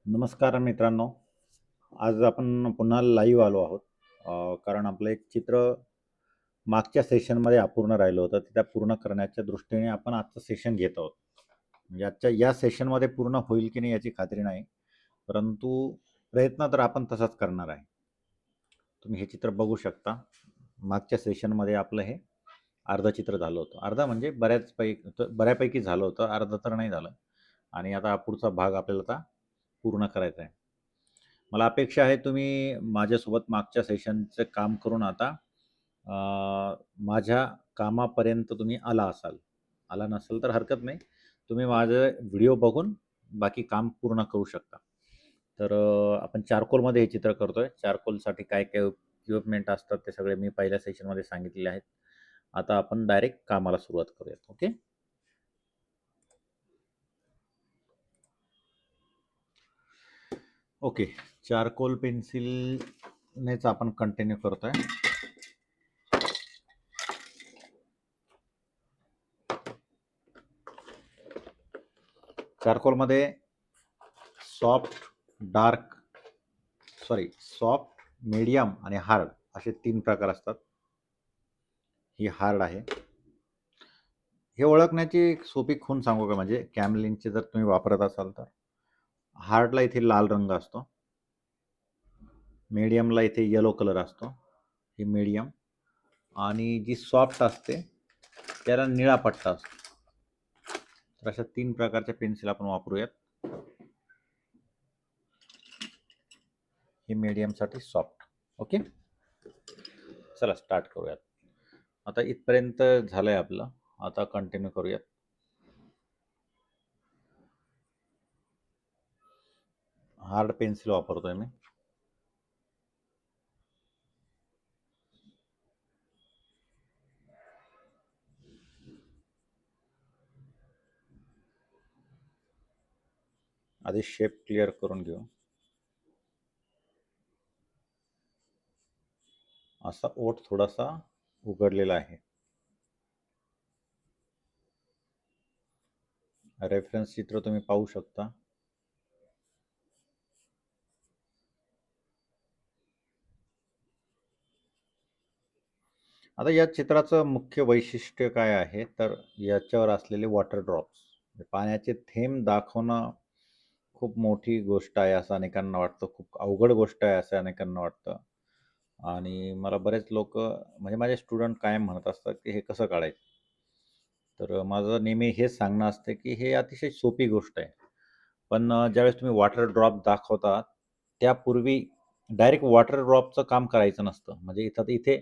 नमस्कार मित्रांनो. आज आपण पुन्हा लाईव्ह आलो आहोत. कारण आपलं एक चित्र मागच्या सेशनमध्ये अपूर्ण राहिलं होतं. ते त्या पूर्ण करण्याच्या दृष्टीने आपण आजचं सेशन घेत आहोत. म्हणजे आजच्या या सेशनमध्ये पूर्ण होईल की नाही याची खात्री नाही. परंतु प्रयत्न तर आपण तसाच करणार आहे. तुम्ही हे चित्र बघू शकता. मागच्या सेशनमध्ये आपलं हे अर्धं चित्र झालं होतं. अर्धं म्हणजे बऱ्यापैकी झालं होतं. अर्धं तर नाही झालं. आणि आता पुढचा भाग आपल्याला आता पूर्ण करायचा आहे. मला अपेक्षा आहे तुम्ही माझ्यासोबत मागच्या सेशनचं काम करून आता माझ्या कामापर्यंत तुम्ही आला असाल. आला नसेल तर हरकत नाही. तुम्ही माझं व्हिडिओ बघून बाकी काम पूर्ण करू शकता. तर आपण चारकोलमध्ये हे चित्र करतोय. चारकोलसाठी काय काय इक्विपमेंट असतात ते सगळे मी पहिल्या सेशनमध्ये सांगितलेले आहेत. आता आपण डायरेक्ट कामाला सुरुवात करूयात. ओके. ओके. चारकोल पेन्सिलनेच आपण कंटिन्यू करतोय. चारकोलमध्ये सॉफ्ट, मीडियम आणि हार्ड असे 3 प्रकार असतात. ही हार्ड आहे. हे ओळखण्याची एक सोपी खूण सांगू का, म्हणजे कॅमलिनचे जर तुम्ही वापरत असाल तर हार्डला इथे लाल रंग असतो, मीडियमला इथे येलो कलर असतो, ही मीडियम, आणि जी सॉफ्ट असते त्याला निळा पट्टा असतो. तर अशा 3 प्रकारच्या पेन्सिल आपण वापरूयात. ही मीडियमसाठी सॉफ्ट. ओके. चला स्टार्ट करूयात. आता इथपर्यंत झालंय आपलं. आता कंटिन्यू करूयात. हार्ड पेन्सिल वापरतोय मी. आधी शेप क्लिअर करून घेऊ. असा ओठ थोडासा उघडलेला आहे. रेफरन्स चित्र तुम्ही पाहू शकता. आता या चित्राचं मुख्य वैशिष्ट्य काय आहे, तर याच्यावर असलेले वॉटर ड्रॉप्स, पाण्याचे थेंब दाखवणं खूप मोठी गोष्ट आहे असं अनेकांना वाटतं. खूप अवघड गोष्ट आहे असं अनेकांना वाटतं. आणि मला बरेच लोक, म्हणजे माझे स्टुडंट कायम म्हणत असतात की हे कसं काढायचं. तर माझं नेहमी हेच सांगणं असतं की हे अतिशय सोपी गोष्ट आहे. पण ज्यावेळेस तुम्ही वॉटर ड्रॉप दाखवता त्यापूर्वी डायरेक्ट वॉटर ड्रॉपचं काम करायचं नसतं. म्हणजे इथं इथे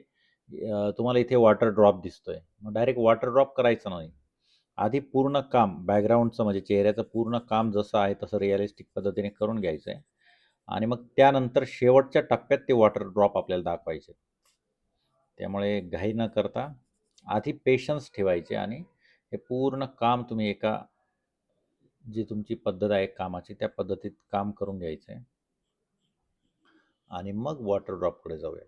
तुम्हाला इथे वॉटर ड्रॉप दिसतोय, मग डायरेक्ट वॉटर ड्रॉप करायचं नाही. आधी पूर्ण काम बॅकग्राऊंडचं, म्हणजे चेहऱ्याचं पूर्ण काम जसं आहे तसं रिअलिस्टिक पद्धतीने करून घ्यायचं आहे. आणि मग त्यानंतर शेवटच्या टप्प्यात ते वॉटर ड्रॉप आपल्याला दाखवायचे. त्यामुळे घाई न करता आधी पेशन्स ठेवायचे आणि हे पूर्ण काम तुम्ही एका, जी तुमची पद्धत आहे कामाची त्या पद्धतीत काम करून घ्यायचं आहे. आणि मग वॉटर ड्रॉपकडे जाऊया.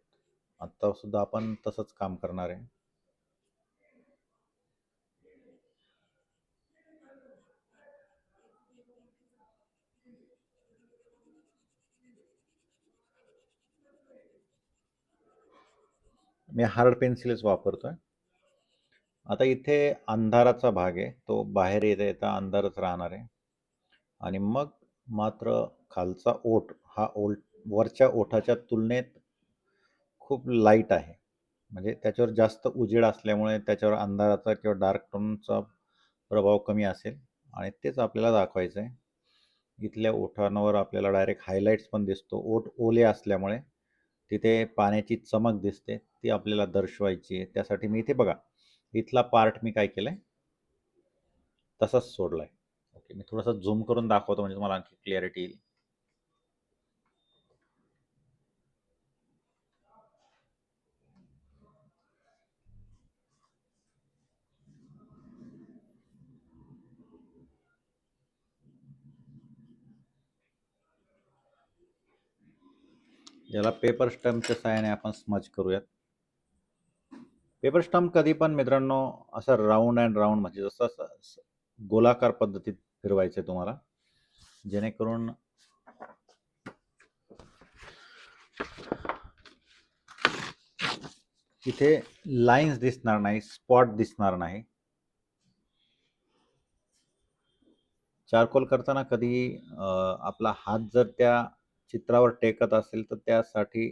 आत्ता सुद्धा आपण तसंच काम करणार आहे. मी हार्ड पेन्सिलच वापरतोय. आता इथे अंधाराचा भाग आहे, तो बाहेर येता येता अंधारच राहणार आहे. आणि मग मात्र खालचा ओठ हा वरच्या ओठाच्या तुलनेत खूप लाईट आहे. म्हणजे त्याच्यावर जास्त उजेड असल्यामुळे त्याच्यावर अंधाराचा किंवा डार्क टोनचा प्रभाव कमी असेल आणि तेच आपल्याला दाखवायचं आहे. इथल्या ओठांवर आपल्याला डायरेक्ट हायलाईट्स पण दिसतो. ओठ ओले असल्यामुळे तिथे पाण्याची चमक दिसते, ती आपल्याला दर्शवायची आहे. त्यासाठी मी इथे बघा, इथला पार्ट मी काय केलंय तसाच सोडलाय. ओके, मी थोडासा झूम करून दाखवतो म्हणजे तुम्हाला आणखी क्लिअरिटी येईल. याला पेपर स्टंपच्या सहाय्याने आपण स्मज करूयात. पेपर स्टंप कधी पण मित्रांनो असं राऊंड अँड राऊंड, म्हणजे जसं असं गोलाकार पद्धतीत फिरवायचं आहे तुम्हाला, जेणेकरून इथे लाईन्स दिसणार नाही, स्पॉट दिसणार नाही. चारकोल करताना कधी आपला हात जर त्या चित्रावर टेकत असेल तर त्यासाठी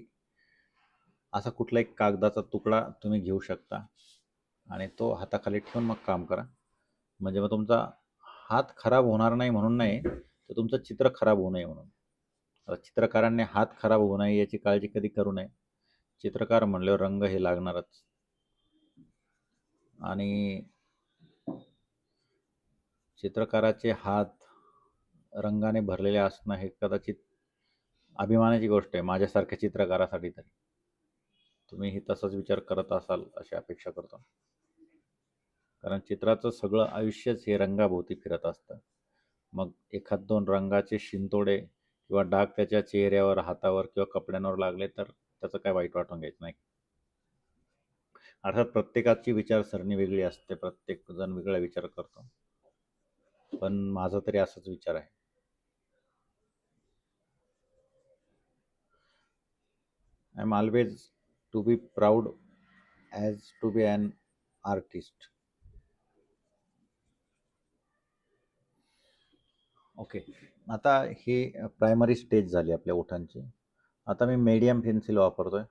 असा कुठला एक कागदाचा तुकडा तुम्ही घेऊ शकता आणि तो हाताखाली ठेवून मग काम करा. म्हणजे मग तुमचा हात खराब होणार नाही म्हणून नाही, तर तुमचं चित्र खराब होऊ नये म्हणून. चित्रकारांनी हात खराब होऊ नये याची काळजी कधी करू नये. चित्रकार म्हणल्यावर रंग हे लागणारच. आणि चित्रकाराचे हात रंगाने भरलेले असणं हे कदाचित अभिमानाची गोष्ट आहे माझ्यासारख्या चित्रकारासाठी तरी. तुम्हीही तसाच विचार करत असाल अशी अपेक्षा करतो. कारण चित्राचं सगळं आयुष्यच हे रंगाभोवती फिरत असतं. मग एखाद दोन रंगाचे शिंतोडे किंवा डाग त्याच्या चेहऱ्यावर, हातावर किंवा कपड्यांवर लागले तर त्याचं काय वाईट वाटून घ्यायचं नाही. अर्थात प्रत्येकाची विचारसरणी वेगळी असते, प्रत्येक जण वेगळा विचार करतो. पण माझा तरी असाच विचार आहे. I am always to be proud as to be an artist. Okay. आता ही प्रायमरी स्टेज झाली आपल्या ओठांची. आता मी मीडियम पेन्सिल वापरतोय.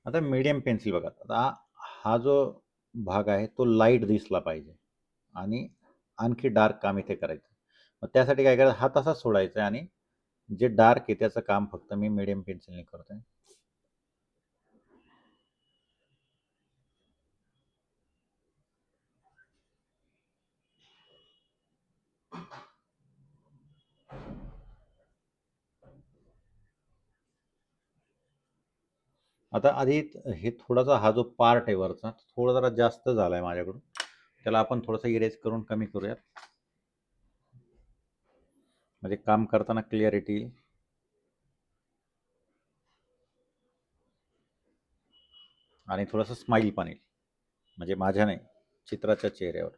आता मीडियम पेन्सिल बघा. आता हा जो भाग आहे तो लाईट दिसला पाहिजे आणि आणखी डार्क काम इथे करायचं. मग त्यासाठी काय करायचं, हा तसाच सोडायचा आहे आणि जे डार्क आहे त्याचं काम फक्त मी मीडियम पेन्सिलने करतोय. आता आधी हे थोडासा हा जो पार्ट आहे वरचा थोडा जरा जास्त झाला आहे माझ्याकडून. त्याला आपण थोडंसं इरेज करून कमी करूयात, म्हणजे काम करताना क्लिअरिटी येईल. आणि थोडंसं स्माईल पण येईल, म्हणजे माझ्या नाही, चित्राच्या चेहऱ्यावर.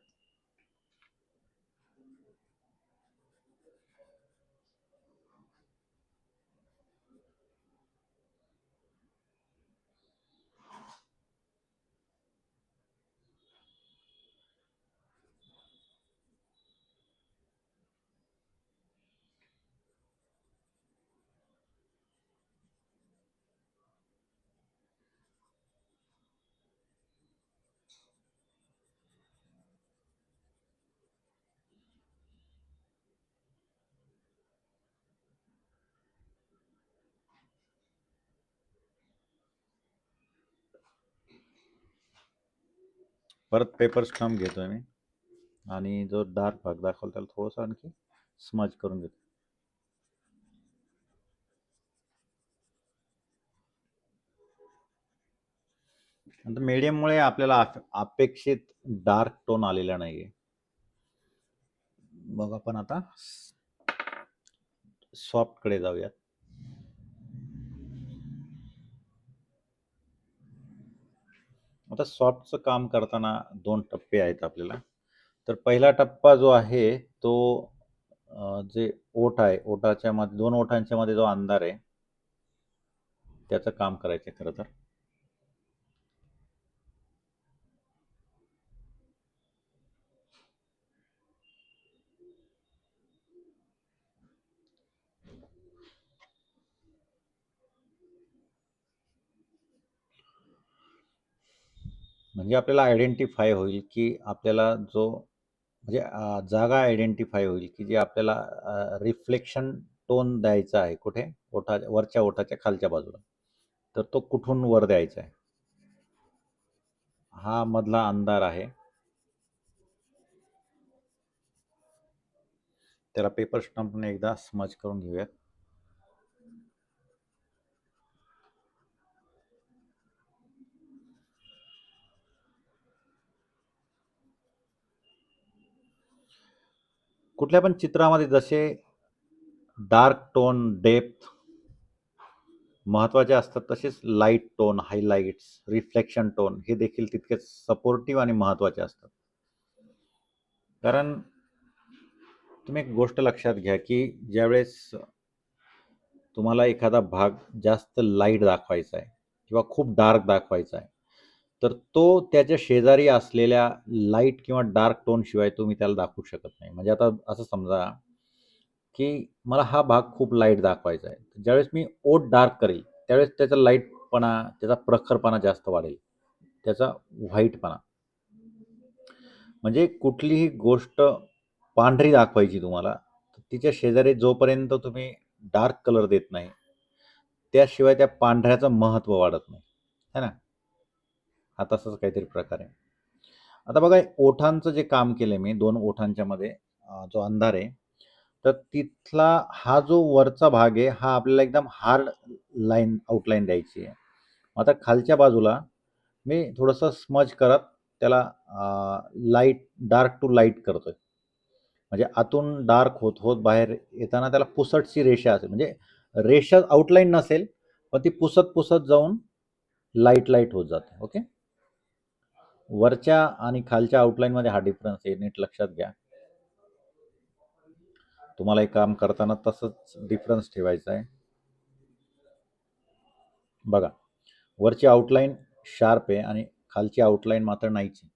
परत पेपर स्टम्प घेतोय मी आणि जो डार्क भाग दाखवला त्याला थोडंसं आणखी स्मज करून घेतो. नंतर मीडियममुळे आपल्याला अपेक्षित डार्क टोन आलेला नाहीये. मग आपण आता सॉफ्टकडे जाऊयात. आता सॉफ्टचं काम करताना दोन टप्पे आहेत आपल्याला. तर पहिला टप्पा जो आहे तो जे ओठ आहे, ओठाच्या मध्ये दोन ओठांच्या मध्ये जो अंधार आहे त्याचं काम करायचं खरं तर. म्हणजे आपल्याला आयडेंटिफाय होईल की आपल्याला जो म्हणजे जागा आयडेंटिफाय होईल की जे आपल्याला रिफ्लेक्शन टोन द्यायचा आहे कुठे, वरच्या ओठाच्या खालच्या बाजूला. तर तो कुठून वर द्यायचा आहे, हा मधला अंधार आहे. त्याला पेपर स्टम्पने एकदा स्मज करून घेऊयात. कुठल्या पण चित्रामध्ये जसे डार्क टोन, डेप्थ महत्त्वाचे असतात, तसेच light tone, highlights, reflection tone हे देखील तितकेच सपोर्टिव्ह आणि महत्त्वाचे असतात. कारण तुम्ही एक गोष्ट लक्षात घ्या, की ज्यावेळेस तुम्हाला एखादा भाग जास्त लाईट दाखवायचा आहे किंवा खूप डार्क दाखवायचा आहे, तर तो त्याच्या शेजारी असलेल्या लाईट किंवा डार्क टोनशिवाय तुम्ही त्याला दाखवू शकत नाही. म्हणजे आता असं समजा, की मला हा भाग खूप लाईट दाखवायचा आहे. ज्यावेळेस मी ओठ डार्क करेल, त्यावेळेस त्याचा लाईटपणा, त्याचा प्रखरपणा जास्त वाढेल, त्याचा व्हाईटपणा. म्हणजे कुठलीही गोष्ट पांढरी दाखवायची तुम्हाला, तर तिच्या शेजारी जोपर्यंत तुम्ही डार्क कलर देत नाही, त्याशिवाय त्या पांढऱ्याचं महत्त्व वाढत नाही, है ना? हा तसाच काहीतरी प्रकार आहे. आता बघा, ओठांचं जे काम केलंय मी, 2 ओठांच्या मध्ये जो अंधार आहे, तर तिथला हा जो वरचा भाग आहे, हा आपल्याला एकदम हार्ड आउटलाईन द्यायची आहे. आता खालच्या बाजूला मी थोडंसं स्मज करत त्याला लाईट, डार्क टू लाईट करतोय. म्हणजे आतून डार्क होत होत बाहेर येताना त्याला पुसटशी रेषा असेल, म्हणजे रेषा आउटलाईन नसेल, पण ती पुसत पुसत जाऊन लाईट लाईट होत जाते. ओके. वरच्या आणि खालच्या आउटलाईन मध्ये हा डिफरन्स आहे, नीट लक्षात घ्या. तुम्हाला एक काम करताना तसंच डिफरन्स ठेवायचा आहे. बघा, वरची आउटलाईन शार्प आहे आणि खालची आउटलाईन मात्र नाहीच आहे.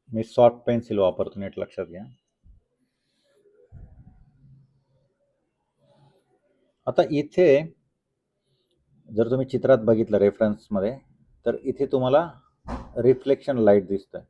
मी सॉफ्ट पेन्सिल वापरतो, नीट लक्षात घ्या. आता इथे जर तुम्ही चित्रात बघितलं रेफरन्समध्ये, तर इथे तुम्हाला रिफ्लेक्शन लाईट दिसतंय.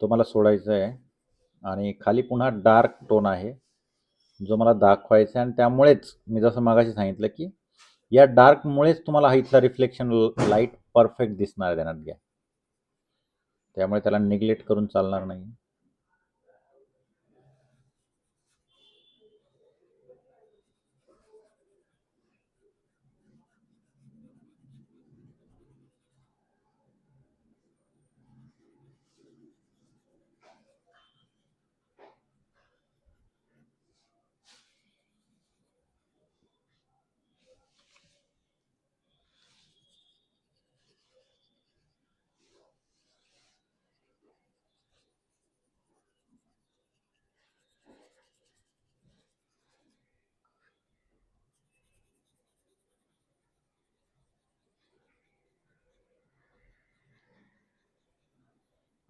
तो मला सोडायचा आहे आणि खाली पुन्हा डार्क टोन आहे, जो मला दाखवायचा आहे. आणि त्यामुळेच मी जसं मागाशी सांगितलं, की या डार्कमुळेच तुम्हाला हा इथला रिफ्लेक्शन लाईट परफेक्ट दिसणार आहे, ध्यानात घ्या. त्यामुळे त्याला निग्लेक्ट करून चालणार नाही.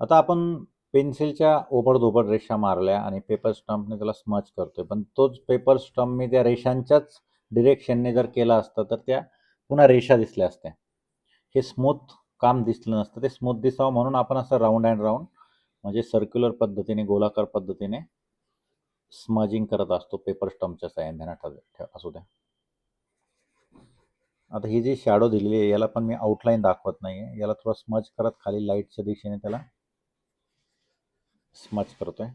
आता आपण पेन्सिलच्या ओबडधोबड रेषा मारल्या आणि पेपर स्टंपने त्याला स्मच करतोय, पण तोच पेपर स्टंप मी त्या रेषांच्याच डिरेक्शनने जर केला असता, तर त्या पुन्हा रेषा दिसल्या असत्या. हे स्मूथ काम दिसलं नसतं. ते स्मूथ दिसावं म्हणून आपण असं राऊंड अँड राऊंड, म्हणजे सर्क्युलर पद्धतीने, गोलाकार पद्धतीने स्मजिंग करत असतो पेपर स्टंपच्या साहाय्याने, ध्यानात असू द्या. आता ही जी शॅडो दिलेली आहे, याला पण मी आउटलाईन दाखवत नाहीये, याला थोडं स्मज करत खाली लाईटच्या दिशेने त्याला स्मच करतोय.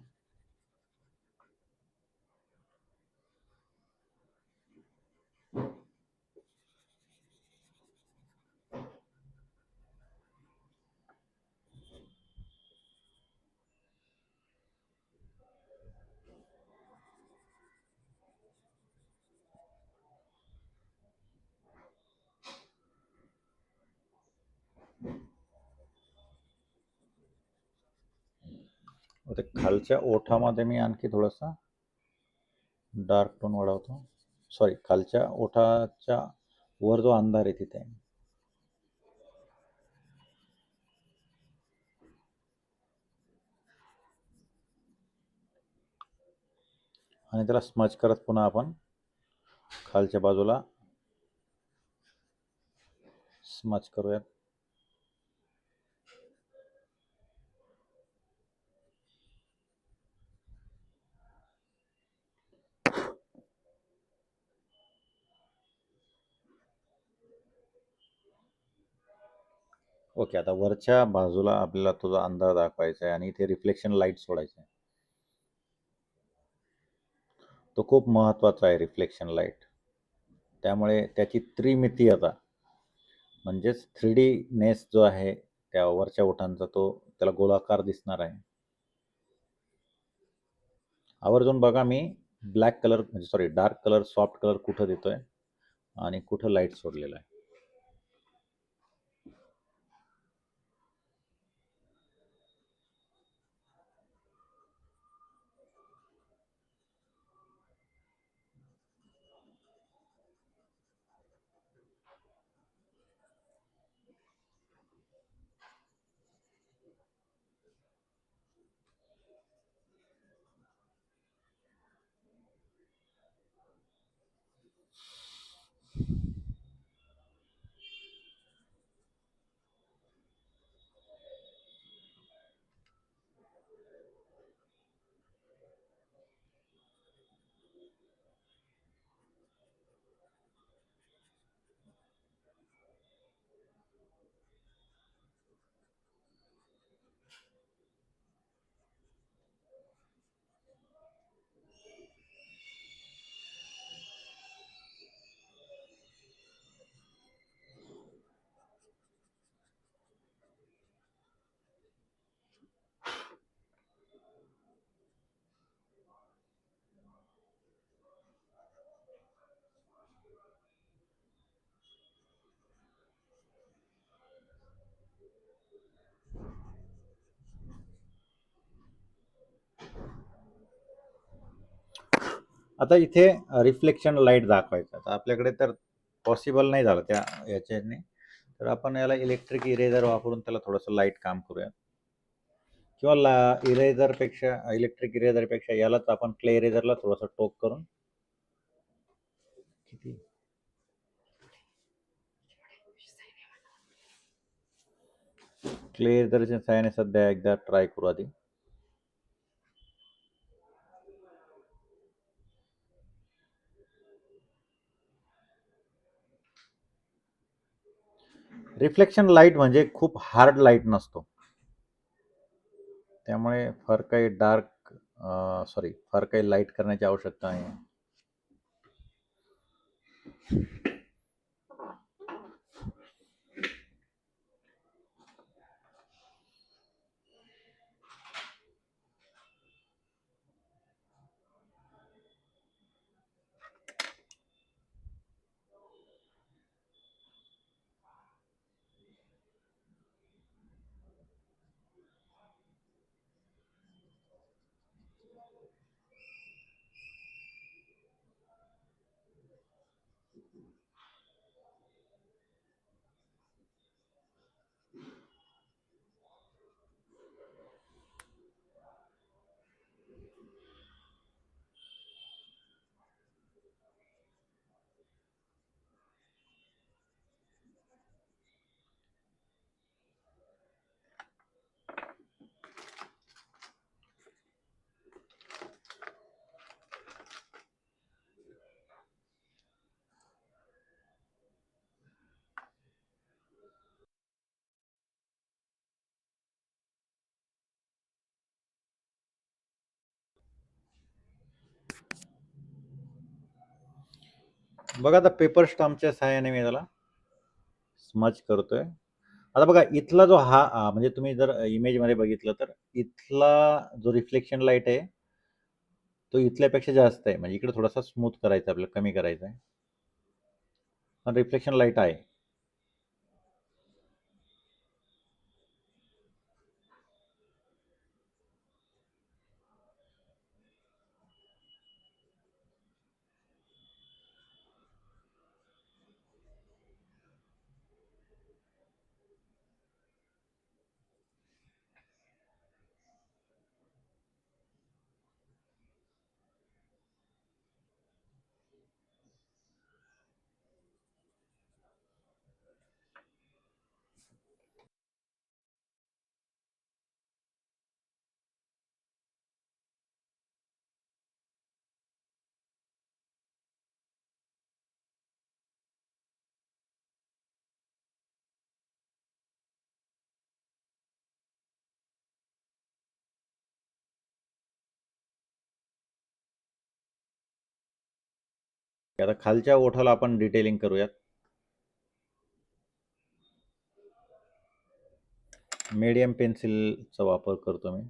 ते खालच्या ओठामध्ये मी आणखी थोडासा डार्क टोन वाढवतो. सॉरी, खालच्या ओठाच्या वर जो अंधार आहे तिथे. आणि त्याला स्मच करत पुन्हा आपण खालच्या बाजूला स्मच करूयात. ओके. आता वरच्या बाजूला आपल्याला तुझा अंधार दाखवायचा आहे आणि इथे रिफ्लेक्शन लाईट सोडायचं आहे. तो खूप महत्त्वाचा आहे रिफ्लेक्शन लाईट. त्यामुळे त्याची त्रिमितीयता म्हणजेच 3D नेस जो आहे त्या वरच्या ओठांचा तो त्याला गोलाकार दिसणार आहे. आवर्जून बघा मी ब्लॅक कलर म्हणजे sorry dark colour, soft colour कुठं देतोय आणि कुठं लाईट सोडलेला आहे. आता इथे रिफ्लेक्शन लाईट दाखवायचं. आता आपल्याकडे तर पॉसिबल नाही झालं त्या याच्याने, तर आपण याला इलेक्ट्रिक इरेजर वापरून त्याला थोडंसं लाईट काम करूया. किंवा इलेक्ट्रिक इरेजरपेक्षा यालाच आपण क्ले इरेजरला थोडंसं टोक करून किती क्ले इरेजरच्या सहाय्याने सध्या एकदा ट्राय करू आधी. रिफ्लेक्शन लाईट म्हणजे खूप हार्ड लाईट नसतो. त्यामुळे फार काही लाईट करण्याची आवश्यकता नाही. बघा आता पेपर स्टॅम्पच्या सहाय्याने मी त्याला स्मच करतोय. आता बघा इथला जो म्हणजे तुम्ही जर इमेजमध्ये बघितलं तर इथला जो रिफ्लेक्शन लाईट आहे तो इथल्यापेक्षा जास्त आहे. म्हणजे इकडे थोडासा स्मूथ करायचा आपल्याला, कमी करायचा आहे. पण रिफ्लेक्शन लाईट आहे. आता खालच्या ओठाला आपण डिटेलिंग करूयात. मीडियम पेन्सिलचा वापर करतो मी.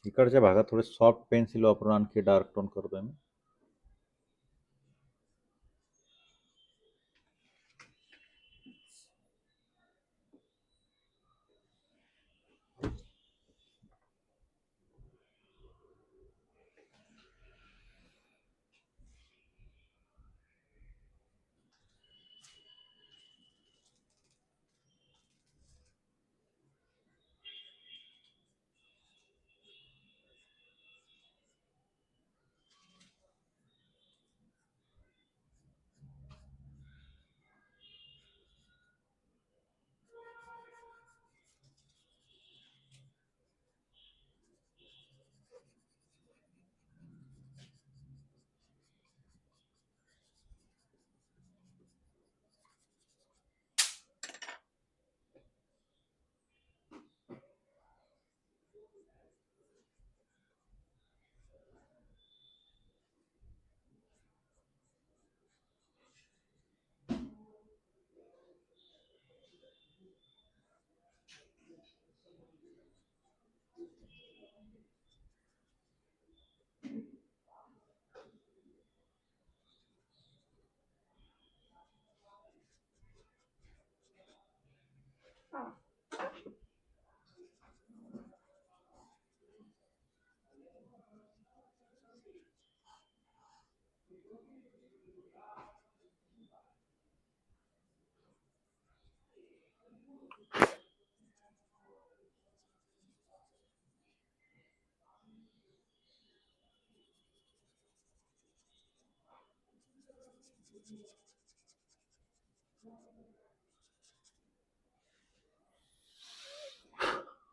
इकडच्या भागात थोडे सॉफ्ट पेन्सिल वापरून आणखी डार्क टोन करतोय मी.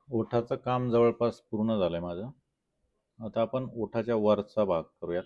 ओठाचं काम जवळपास पूर्ण झालंय माझं. आता आपण ओठाच्या वरचा भाग करूयात.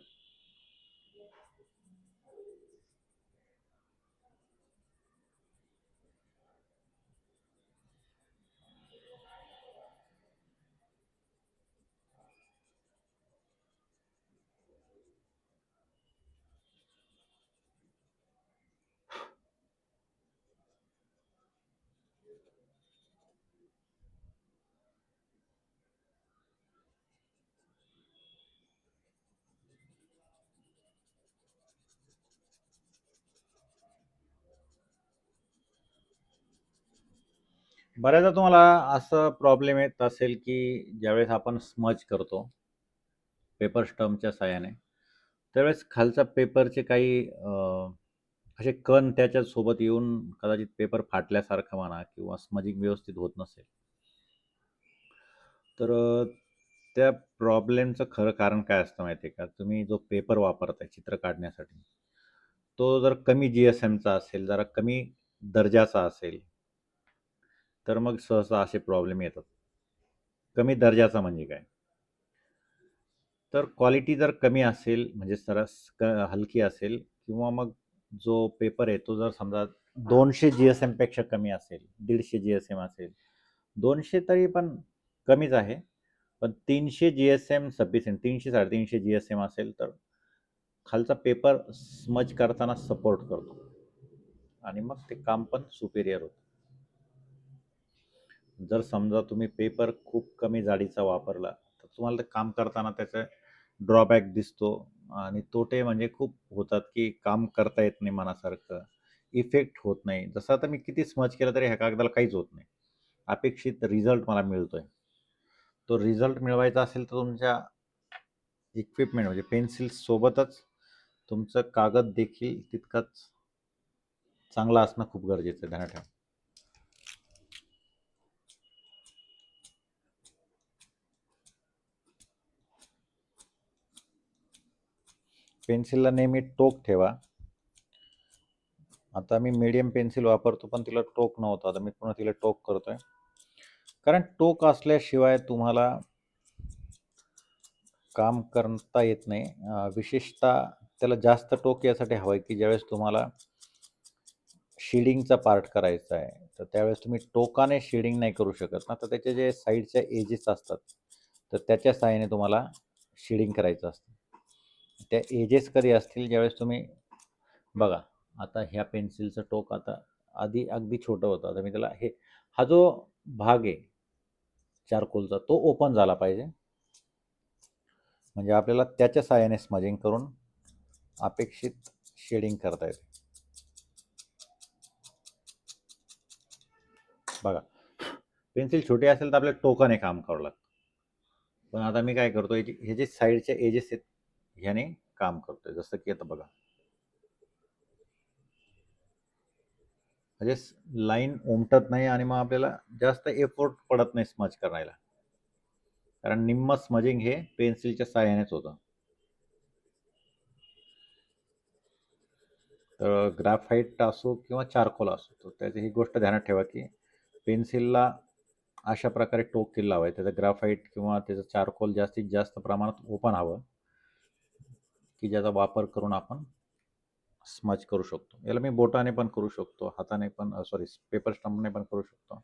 बऱ्याचदा तुम्हाला असं प्रॉब्लेम येत असेल की ज्यावेळेस आपण स्मज करतो पेपर स्टम्पच्या साहाय्याने, त्यावेळेस खालचा पेपरचे काही असे कण त्याच्या सोबत येऊन कदाचित पेपर फाटल्यासारखं म्हणा किंवा स्मजिंग व्यवस्थित होत नसेल, तर त्या प्रॉब्लेमचं खरं कारण काय असतं माहिती आहे का? तुम्ही जो पेपर वापरताय चित्र काढण्यासाठी, तो जर कमी GSMचा असेल, जरा कमी दर्जाचा असेल, तर मग सहसा असे प्रॉब्लेम येतात. कमी दर्जाचा म्हणजे काय? तर क्वालिटी जर कमी असेल म्हणजे हलकी असेल किंवा मग जो पेपर आहे तो जर समजा 200 GSM पेक्षा कमी असेल, 150 GSM असेल, 200 तरी पण कमीच आहे, पण 300 GSM सफिशियंट, 300-350 GSM असेल तर खालचा पेपर स्मज करताना सपोर्ट करतो आणि मग ते काम पण सुपेरियर होतं. जर समजा तुम्ही पेपर खूप कमी जाडीचा वापरला, तर तुम्हाला ते काम करताना त्याचा ड्रॉबॅक दिसतो आणि तोटे म्हणजे खूप होतात, की काम करता येत नाही मनासारखं, इफेक्ट होत नाही. जसं आता मी किती स्मज केलं तरी ह्या कागदाला काहीच होत नाही. अपेक्षित रिझल्ट मला मिळतोय. तो रिझल्ट मिळवायचा असेल तर तुमच्या इक्विपमेंट म्हणजे पेन्सिल्ससोबतच तुमचं कागद देखील तितकाच चांगला असणं खूप गरजेचं आहे, ध्यानात ठेवा. पेन्सिलला नेहमी टोक ठेवा. आता मी मीडियम पेन्सिल वापरतो, पण तिला टोक नव्हतं. आता मी पुन्हा तिला टोक करतोय. कारण टोक असल्याशिवाय तुम्हाला काम करता येत नाही. विशेषतः त्याला जास्त टोक यासाठी हवं आहे, की ज्यावेळेस तुम्हाला शेडिंगचा पार्ट करायचा आहे, तर त्यावेळेस तुम्ही टोकाने शेडिंग नाही करू शकत ना, तर त्याचे जे साईडच्या एजेस असतात, तर त्याच्या सहाय्याने तुम्हाला शेडिंग करायचं असतं. त्या एजेस कधी असतील ज्यावेळेस तुम्ही बघा, आता ह्या पेन्सिलचं टोक आता आधी अगदी छोटं होतं. आता मी त्याला हा जो भाग आहे चारकोलचा तो ओपन झाला पाहिजे. म्हणजे आपल्याला त्याच्या सहाय्याने स्मजिंग करून अपेक्षित शेडिंग करता येते. बघा, पेन्सिल छोटी असेल तर आपल्याला टोकाने काम करावं लागतं. पण आता मी काय करतो, हे जे साईडचे एजेस आहेत ह्याने काम करतोय. जसं की आता बघा, म्हणजे लाईन उमटत नाही आणि मग आपल्याला जास्त एफोर्ट पडत नाही स्मज करायला. कारण निम्म स्मजिंग हे पेन्सिलच्या सहाय्यानेच होतं. तर ग्राफाईट असो किंवा चारकोल असो, तर त्याची ही गोष्ट ध्यानात ठेवा, की पेन्सिलला अशा प्रकारे टोक केलं हवं आहे. त्याचं ग्राफाईट किंवा त्याचं चारकोल जास्तीत जास्त प्रमाणात ओपन हवं, की ज्याचा वापर करून आपण स्मज करू शकतो. याला मी बोटाने पण करू शकतो, हाताने पण सॉरी पेपर स्टंपने पण करू शकतो.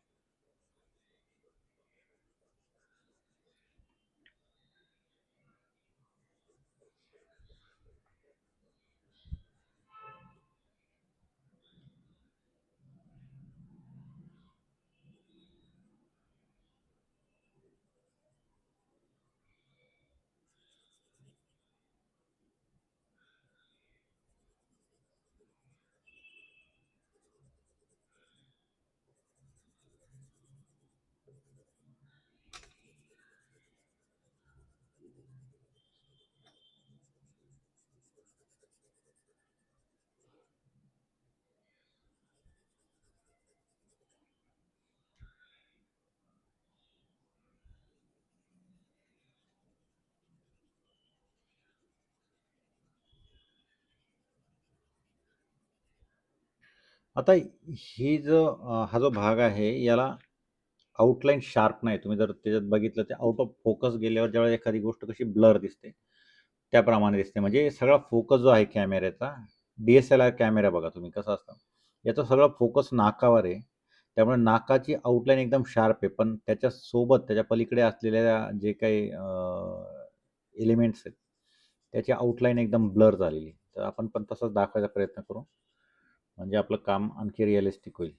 आता हा जो भाग आहे याला आउटलाईन शार्प नाही. तुम्ही जर त्याच्यात बघितलं ते आउट ऑफ फोकस गेल्यावर ज्यावेळेस एखादी गोष्ट कशी ब्लर दिसते, त्याप्रमाणे दिसते. म्हणजे सगळा फोकस जो आहे कॅमेऱ्याचा, DSLR कॅमेरा बघा तुम्ही कसा असतो. याचा सगळा फोकस नाकावर आहे. त्यामुळे नाकाची आउटलाईन एकदम शार्प आहे. पण त्याच्यासोबत त्याच्या पलीकडे असलेल्या जे काही एलिमेंट्स आहेत, त्याची आउटलाईन एकदम ब्लर झालेली. तर आपण पण तसंच दाखवायचा प्रयत्न करू. म्हणजे आपलं काम आणखी रिअलिस्टिक होईल.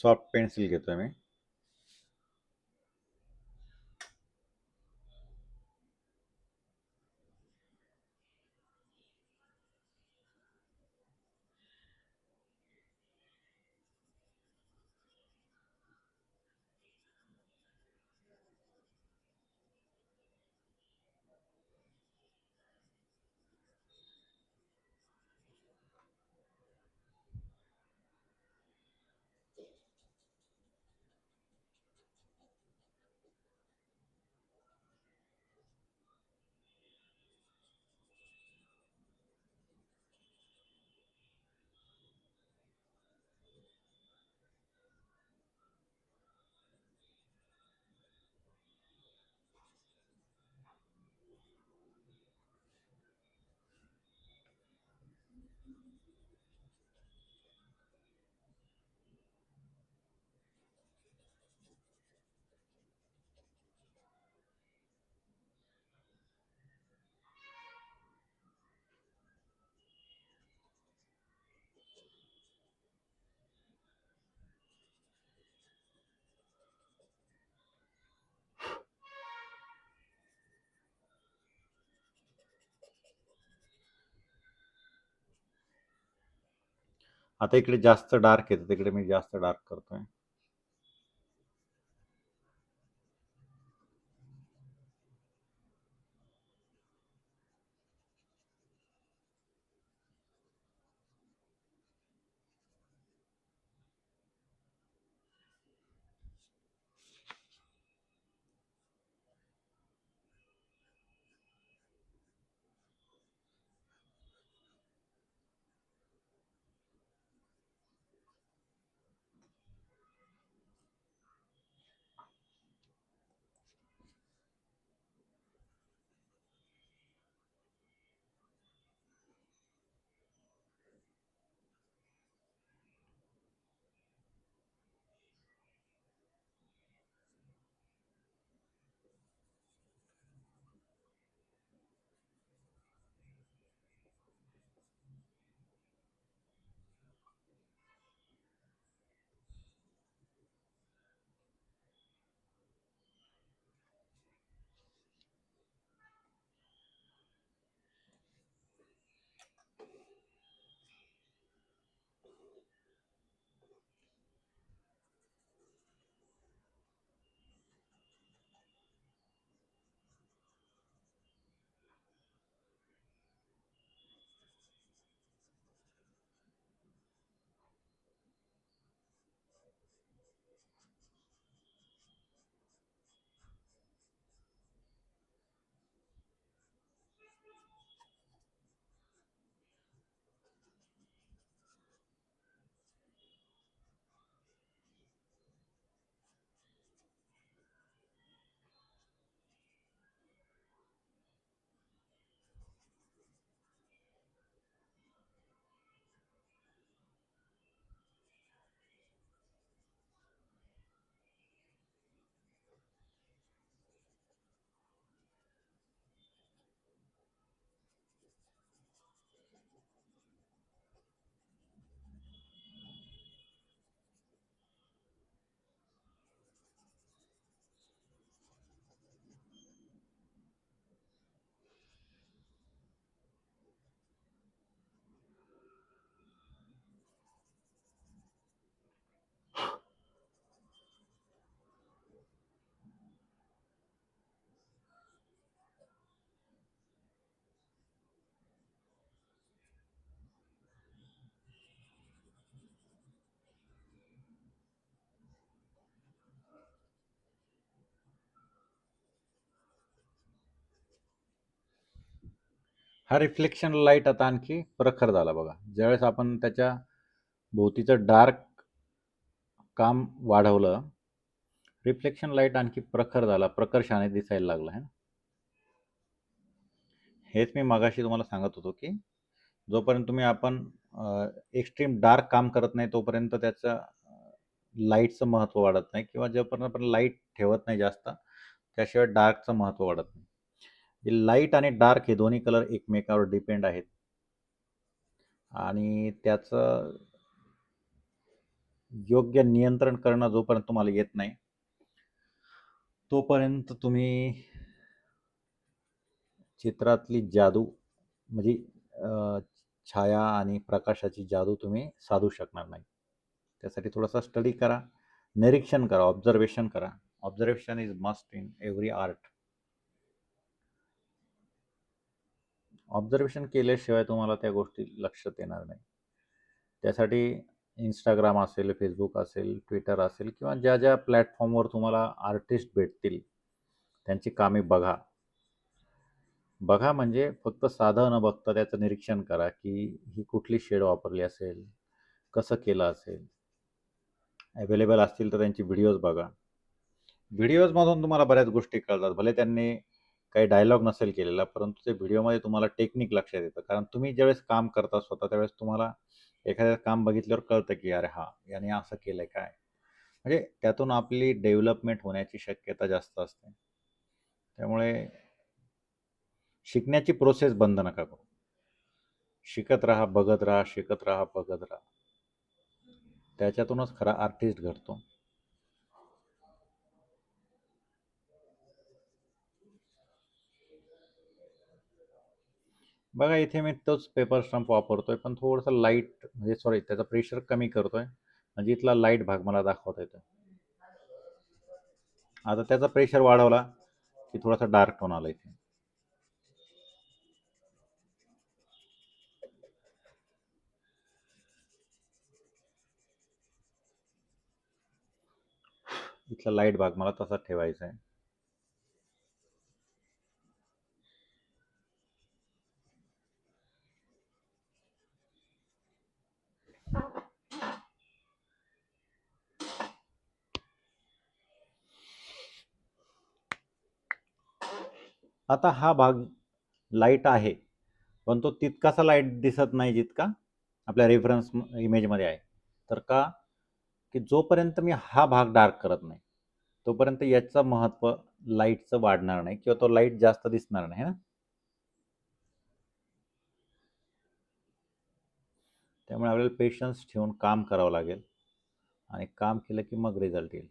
सॉफ्ट पेन्सिल घेतोय मी. आता इकडे जास्त डार्क येतं, तिकडे मी जास्त डार्क करतोय. हा रिफ्लेक्शन लाईट आता आणखी प्रखर झाला बघा. ज्यावेळेस आपण त्याच्या भोवतीचं डार्क काम वाढवलं, रिफ्लेक्शन लाईट आणखी प्रखर झाला, प्रकर्षाने दिसायला लागला आहे. हेच मी मगाशी तुम्हाला सांगत होतो की जोपर्यंत तुम्ही आपण एक्स्ट्रीम डार्क काम करत नाही तोपर्यंत त्याचं लाईटचं महत्त्व वाढत नाही, किंवा जोपर्यंत आपण लाईट ठेवत नाही जास्त त्याशिवाय डार्कचं महत्त्व वाढत नाही. लाईट आणि डार्क हे दोन्ही कलर एकमेकावर डिपेंड आहेत आणि त्याचं योग्य नियंत्रण करणं जोपर्यंत तुम्हाला येत नाही, तोपर्यंत तुम्ही चित्रातली जादू म्हणजे अ, छाया आणि प्रकाशाची जादू तुम्ही साधू शकणार नाही. त्यासाठी थोडासा स्टडी करा, निरीक्षण करा, ऑब्झर्वेशन करा. Observation is must in every art. Observation केल्याशिवाय तुम्हाला त्या गोष्टी लक्षात येणार नाही. त्यासाठी इंस्टाग्राम असेल, फेसबुक असेल, ट्विटर असेल किंवा ज्या ज्या प्लॅटफॉर्मवर तुम्हाला आर्टिस्ट भेटतील, त्यांची कामे बघा. बघा म्हणजे फक्त साधं न बघता त्याचं निरीक्षण करा, की ही कुठली शेड वापरली असेल, कसं केलं असेल. अवेलेबल असतील तर त्यांची व्हिडिओज बघा. व्हिडिओजमधून तुम्हाला बऱ्याच गोष्टी कळतात. भले त्यांनी काही डायलॉग नसेल केलेला, परंतु ते व्हिडिओमध्ये तुम्हाला टेक्निक लक्षात येतं. कारण तुम्ही ज्यावेळेस काम करता स्वतः, त्यावेळेस तुम्हाला एखादं काम बघितल्यावर कळतं, की "अरे हां, याने असं केलंय काय?" म्हणजे त्यातून आपली डेव्हलपमेंट होण्याची शक्यता जास्त असते. त्यामुळे शिकण्याची प्रोसेस बंद नका करू. शिकत राहा, बघत राहा, शिकत राहा, बघत राहा. त्याच्यातूनच खरा आर्टिस्ट घडतो. बघा इथे मी तोच पेपर स्टंप वापरतोय, पण थोडंसं लाईट म्हणजे सॉरी त्याचा प्रेशर कमी करतोय, म्हणजे इथला लाईट भाग मला दाखवता येतो. आता त्याचा प्रेशर वाढवला की थोडासा डार्क टोन आला इथे. इथला लाईट भाग मला तसा ठेवायचा आहे. आता हा भाग लाईट आहे, पण तो तितकासा लाईट दिसत नाही जितका आपल्या रेफरन्स इमेजमध्ये आहे. तर का? की जोपर्यंत मी हा भाग डार्क करत नाही, तोपर्यंत याचं महत्त्व लाईटचं वाढणार नाही किंवा तो लाईट जास्त दिसणार नाही, है ना? त्यामुळे आपल्याला पेशन्स ठेवून काम करावं लागेल आणि काम केलं की मग रिझल्ट येईल.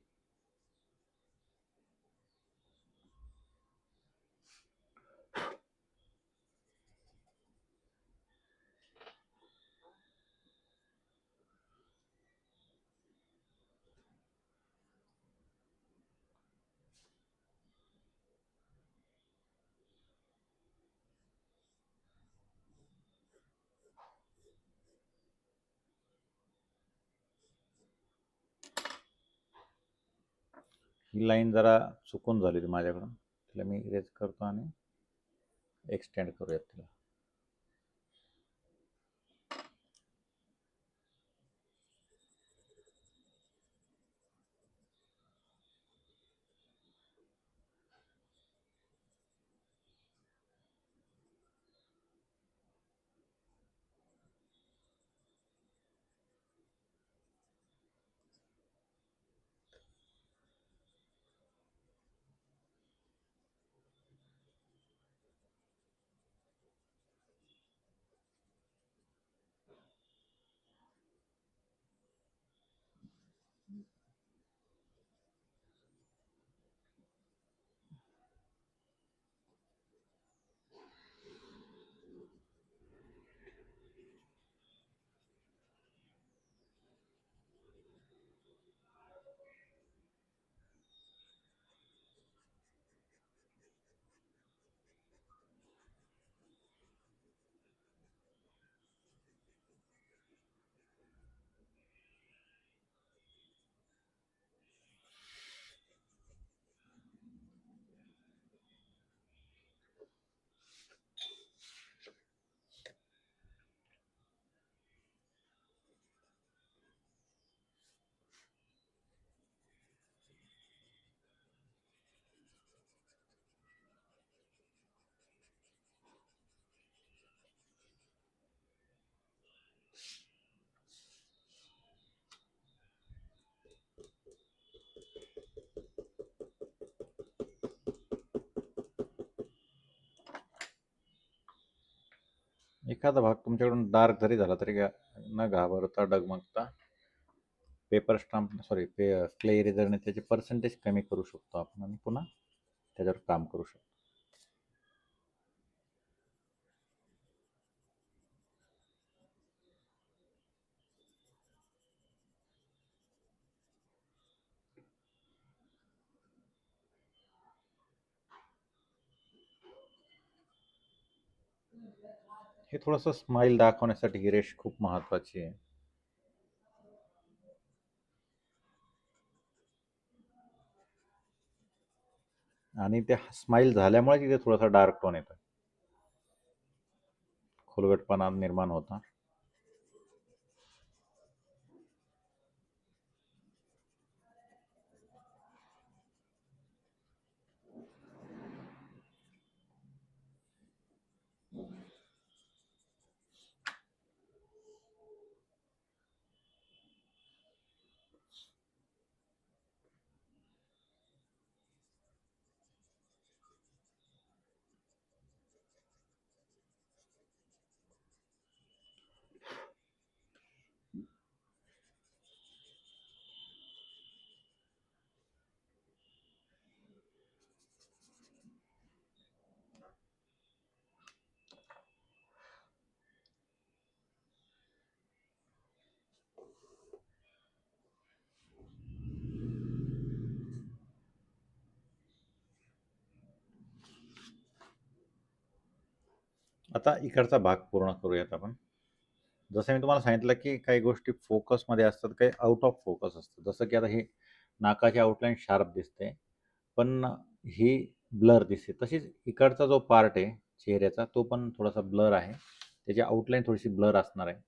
ही लाईन जरा चुकून झाली होती माझ्याकडून, तिला मी इरेज करतो आणि एक्सटेंड करूयात तिला. एखादा भाग तुमच्याकडून डार्क जरी झाला तरी न घाबरता, डगमगता पेपर स्टाम्प सॉरी क्ले इरेजरने त्याचे पर्सेंटेज कमी करू शकतो आपण आणि पुन्हा त्याच्यावर काम करू शकतो. हे थोडंसं स्माइल दाखवण्यासाठी ही रेष खूप महत्वाची आहे. आणि ते स्माइल झाल्यामुळे तिथे थोडासा डार्क टोन येतो, खोलगटपणा निर्माण होता. आता इकडचा भाग पूर्ण करूयात आपण. जसं मी तुम्हाला सांगितलं की काही गोष्टी फोकसमध्ये असतात, काही आउट ऑफ फोकस असतात. जसं की आता ही नाकाची आउटलाईन शार्प दिसते, पण ही ब्लर दिसते. तशीच इकडचा जो पार्ट आहे चेहऱ्याचा तो पण थोडासा ब्लर आहे, त्याची आउटलाईन थोडीशी ब्लर असणार आहे.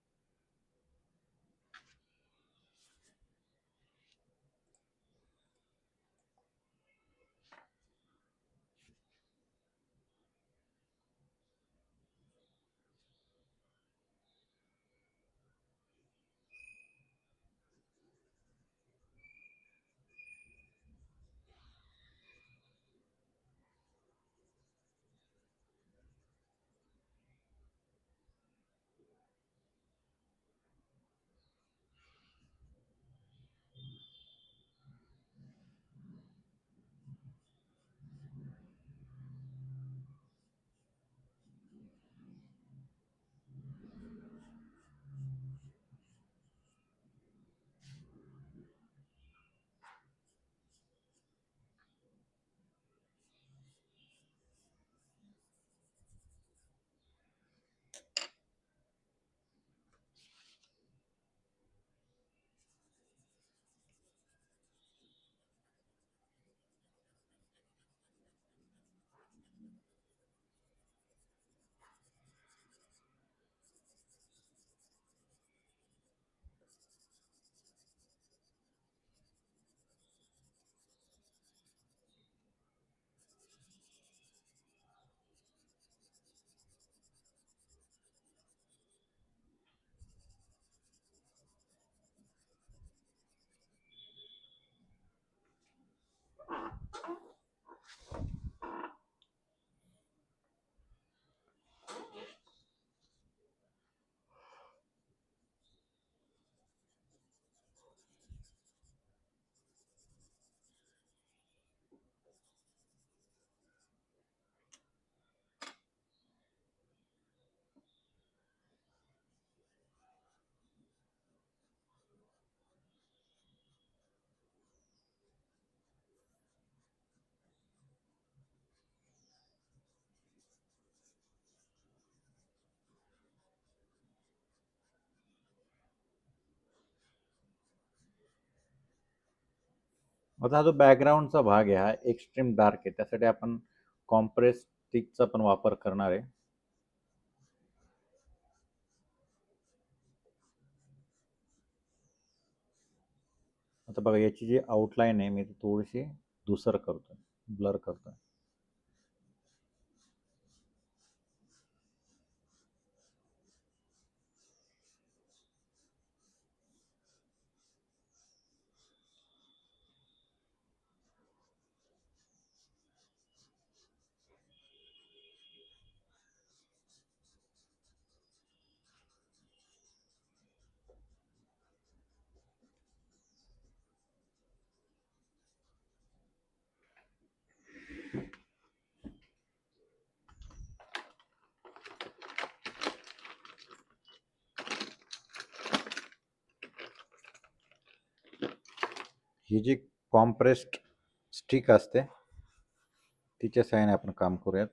आता हा जो बॅकग्राऊंडचा भाग आहे हा एक्स्ट्रीम डार्क आहे, त्यासाठी आपण कॉम्प्रेस स्टिकचा पण वापर करणार आहे. आता बघा याची जी आउटलाईन आहे मी ती थोडीशी धुसर करतोय, ब्लर करतोय. ही जी कॉम्प्रेस्ड स्टिक असते तिच्या साहाय्याने आपण काम करूयात.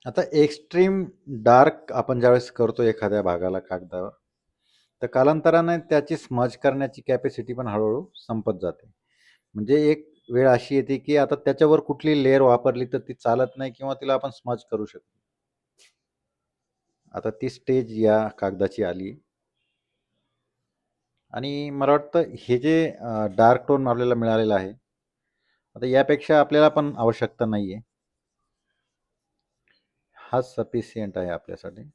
आता एक्स्ट्रीम डार्क आपण ज्यावेळेस करतो एखाद्या भागाला कागदावर, तर कालांतराने त्याची स्मज करण्याची कॅपॅसिटी पण हळूहळू संपत जाते. म्हणजे एक वेळ अशी येते की आता त्याच्यावर कुठली लेयर वापरली तर ती चालत नाही किंवा तिला आपण स्मज करू शकतो. आता ती स्टेज या कागदाची आली आणि मला वाटतं हे जे डार्क टोन आपल्याला मिळालेलं आहे, आता यापेक्षा आपल्याला पण आवश्यकता नाहीये. हाच सफिशियंट आहे आपल्यासाठी.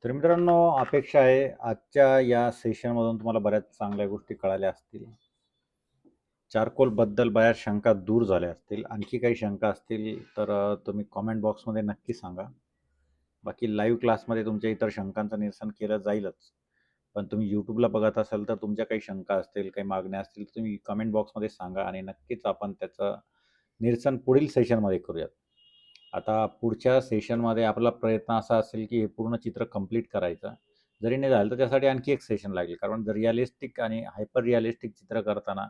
तर मित्रांनो, अपेक्षा आहे आजच्या या सेशनमधून तुम्हाला बऱ्याच चांगल्या गोष्टी कळाल्या असतील. चारकोलबद्दल बऱ्याच शंका दूर झाल्या असतील. आणखी काही शंका असतील तर तुम्ही कॉमेंट बॉक्समध्ये नक्की सांगा. बाकी लाईव्ह क्लासमध्ये तुमच्या इतर शंकांचं निरसन केलं जाईलच. पण तुम्ही YouTubeला बघत असाल तर तुमच्या काही शंका असतील, काही मागण्या असतील, तर तुम्ही कमेंट बॉक्समध्ये सांगा आणि नक्कीच आपण त्याचं निरसन पुढील सेशनमध्ये करूयात. आता पुढच्या सेशनमध्ये आपला प्रयत्न असा असेल, की हे पूर्ण चित्र कंप्लीट करायचं. जरी नाही झालं तर त्यासाठी आणखी एक सेशन लागेल. कारण रिअलिस्टिक आणि हायपर रिअलिस्टिक चित्र करताना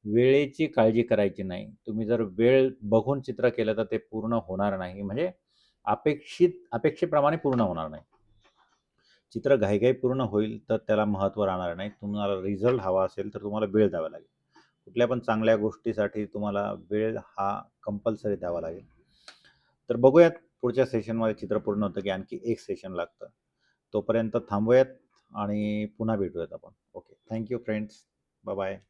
वेळेची काळजी करायची नाही. तुम्ही जर वेळ बघून चित्र केलं तर ते पूर्ण होणार नाही. म्हणजे अपेक्षेप्रमाणे पूर्ण होणार नाही. चित्र घाई पूर्ण होईल तर त्याला महत्त्व राहणार नाही. तुम्हाला रिझल्ट हवा असेल तर तुम्हाला वेळ द्यावा लागेल. कुठल्या पण चांगल्या गोष्टीसाठी तुम्हाला वेळ हा कंपल्सरी द्यावा लागेल. तर बघूयात पुढच्या सेशनमध्ये चित्र पूर्ण होतं की आणखी एक सेशन लागतं. तोपर्यंत थांबूयात आणि पुन्हा भेटूयात आपण. Okay. Thank you friends. Bye bye.